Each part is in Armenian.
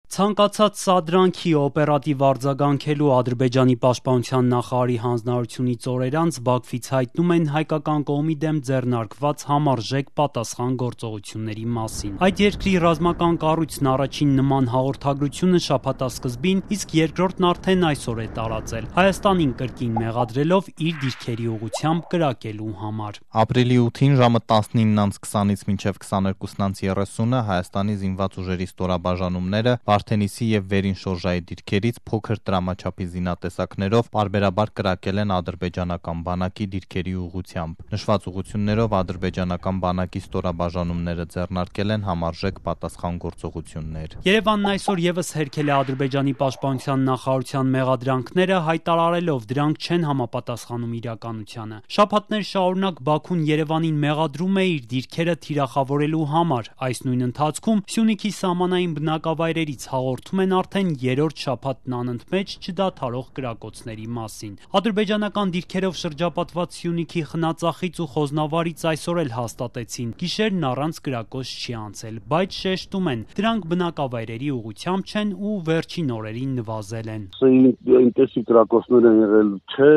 Ցանկացած սադրանքի օպերատիվ արձագանքելու Ադրբեջանի պաշտպանության նախարարի հանձնարարությունից օրեր անց Բաքվից հայտնում են հայկական կողմի դեմ ձեռնարկված համարժեք պատասխան գործողությունների մասին։ Այդ երկրի ռազմական կառույցն առաջին նման հաղորդագրությունը շաբաթասկզբին, իսկ երկրորդն արդեն այսօր է տարածել, Հայաստանին կրկին մեղադրելով իր դիրքերի ուղղությամբ կրակելու համար։ Ապրիլի 8-ին ժամը 19:20-ից մինչև 22:30 Հայաստանի զինված ուժերի ստորաբաժանումները Վարդենիսի եւ Վերին շորժայի դիրքերից փոքր տրամաչափի զինատեսակներով պարբերաբար կրակել են ադրբեջանական բանակի դիրքերի ուղղությամբ։ Նշված ուղղություններով ադրբեջանական բանակի ստորաբաժանումները ձեռնարկել են համարժեք պատասխան գործողություններ։ Երևանն այսօր եւս հերքել է Ադրբեջանի պաշտպանության նախարարության մեղադրանքները, հայտարարելով դրանք չեն համապատասխանում իրականությանը։ Շաբաթներ շարունակ Բաքուն Երևանին մեղադրում է իր դիրքերը թիրախավորելու համար։ Այս նույն ընթացքում Սյունիքի սահմանային բնակավայրերից հաղորդում են արդեն երրորդ շաբաթն անընդմեջ չդադարող կրակոցների մասին։ Ադրբեջանական դիրքերով շրջապատված Սյունիքի Խնածախից ու Խոզնավարից այսօր էլ հաստատեցին, գիշերն առանց կրակոց չի անցել, բայց շեշտում են, դրանք բնակավայրերի ուղղությամբ չեն ու վերջին օրերին նվազել են։ Այնտեսի կրակոցներ են եղել, չէ,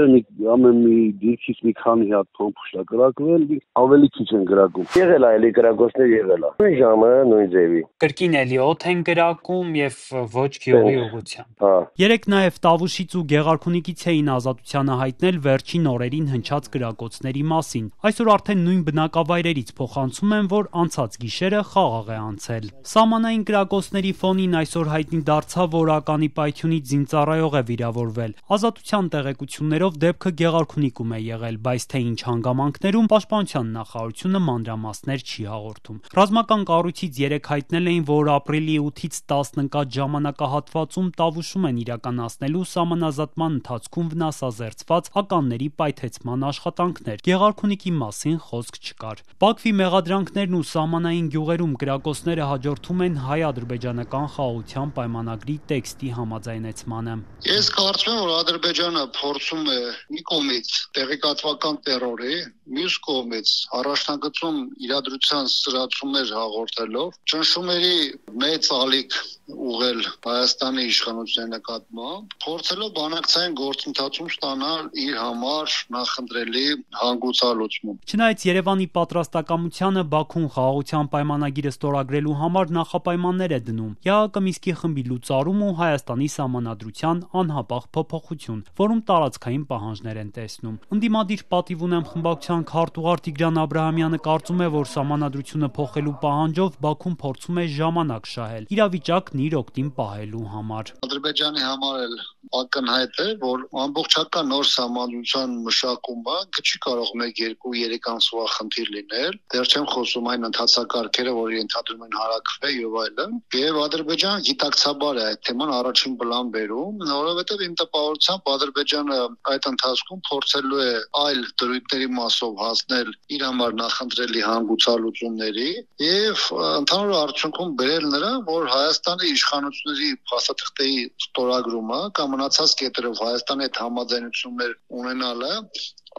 ամեն մի դիրքից մի քանի հատ փոփուշա կրակվել, ավելի քիչ են կրակում։ Եղել է էլի կրակոցներ եղել է։ Նույն ժամը, նույն ձևի։ Կրկին էլի օդ են կրակում եւ ոչ գյուղի ուղղությամբ։ Երեք նաև Տավուշից ու Գեղարքունիքից էին Ազատությանը հայտնել վերջին օրերին հնչած կրակոցների մասին։ Այսօր արդեն նույն բնակավայրերից փոխանցում են, որ անցած գիշերը խաղաղ է անցել։ Սահմանային կրակոցների ֆոնին այսօր հայտնի դարձավ, որ ականի պայթյունից զինծառայող է վիրավորվել։ Ազատության տեղեկություններով դեպքը Գեղարքունիքում է եղել, բայց թե ինչ հանգամանքներում պաշտպանության նախարարությունը մանրամասներ չի հաղորդում։ Ռազմական կառույցից երեք հայտնել էին, որ ապրիլի 8-ից 10 ընկած ժամանակահատվածում Տավուշում են իրականացնելու սահմանազատման ընթացքում վնասազերծված ականների պայթեցման աշխատանքներ։ Գեղարքունիքի մասին խոսք չկար։ Բաքվի մեղադրանքներն ու սահմանային գյուղերում կրակոցները հաջորդում են հայ-ադրբեջանական խաղաղության պայմանագրի տեքստի համաձայնեցմանը։ Ես կարծում եմ, որ Ադրբեջանը փորձում է մի կողմից տեղեկատվական տերորի, մյուս կողմից առաջնագծում իրադրության սրացումներ հաղորդելով, ճնշումների մեծ ալիք ուղղել Հայաստանի իշխանության նկատմամբ, փորձելով բանակցային գործընթացում ստանալ իր համար նախընտրելի հանգուցալուծում։ Չնայած Երևանի պատրաստակամությանը Բաքուն խաղաղության պայմանագիրը ստորագրելու համար նախապայմաններ է դնում, ԵԱՀԿ Մինսկի խմբի լուծարում ու Հայաստանի սահմանադրության անհապաղ փոփոխություն, որում տարածքային պահանջներ են տեսնում։ Ընդդիմադիր պատիվ ունեմ խմբակցության քարտուղար Տիգրան Աբրահամյանը կարծում է, որ սահմանադրությունը փոխելու պահանջով Բաքուն փորձում է ժամանակ շահել, իրավիճակն իր օգտին պահելու համար։ Ադրբեջանի համար էլ ակնհայտ է, որ ամբողջական նոր սահմանադրության մշակումը չի կարող 1-2-3 ամսվա խնդիր լինել։ Դեռ չեմ խոսում այն ընթացակարգերը, որ ենթադրում են հարակվել եւ այլն։ Եվ Ադրբեջանը գիտակցաբար է այդ թեման առաջին պլան բերում, որովհետեւ իմ տպավորությամբ Ադրբեջանը այդ ընթացքում փորձելու է այլ դրույթների մասով հասնել իր համար նախընտրելի հանգուցալուծումների եւ ընդհանուր արդյունքում բերել նրան, որ Հայաստանի իշխանությունների փաստաթղթերի ստորագրումը կամ մնացած կետերով Հայաստանի հետ համաձայնություններ ունենալը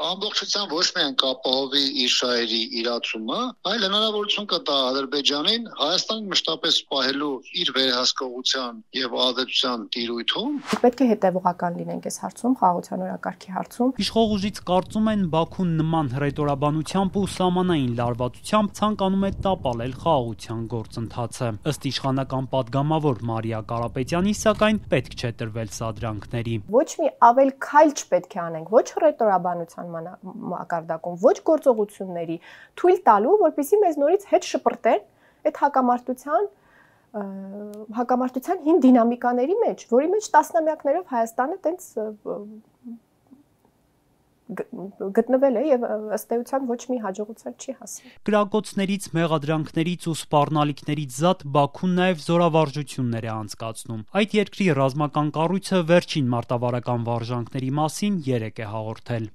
ամբողջությամբ ոչ միայն կապահովի իր շահերի իրացումը, այլ հնարավորություն կտա Ադրբեջանին Հայաստանին մշտապես պահելու իր վերահսկողության եւ ազատության տիրույթում։ Պետք է հետևողական լինենք այս հարցում, խաղաղության օրակարգի հարցում։ Իշխող ուժից կարծում են Բաքուն նման հռետորաբանությամբ ու սահմանային լարվածությամբ ցանկանում է տապալել խաղաղության գործընթացը։ Ըստ իշխանական պատգամավոր Մարիա Կարապետյանի, սակայն պետք չէ տրվել սադրանքների։ Ոչ մի ավել քայլ չպետք է անենք, ոչ հռետորաբանության մակարդակում, ոչ գործողությունների թույլ տալու, որպեսզի մեզ նորից հետ շպրտեն այդ հակամարտության հին դինամիկաների մեջ, որի մեջ տասնամյակներով Հայաստանը տենց գտնվել է եւ ըստ էության ոչ մի հաջողության չի հասել։ Կրակոցներից, մեղադրանքներից ու սպառնալիքներից զատ Բաքուն նաեւ զորավարժություններ է անցկացնում։ Այդ երկրի ռազմական կառույցը վերջին մարտավարական վարժանքների մասին երեկ է հաղորդել։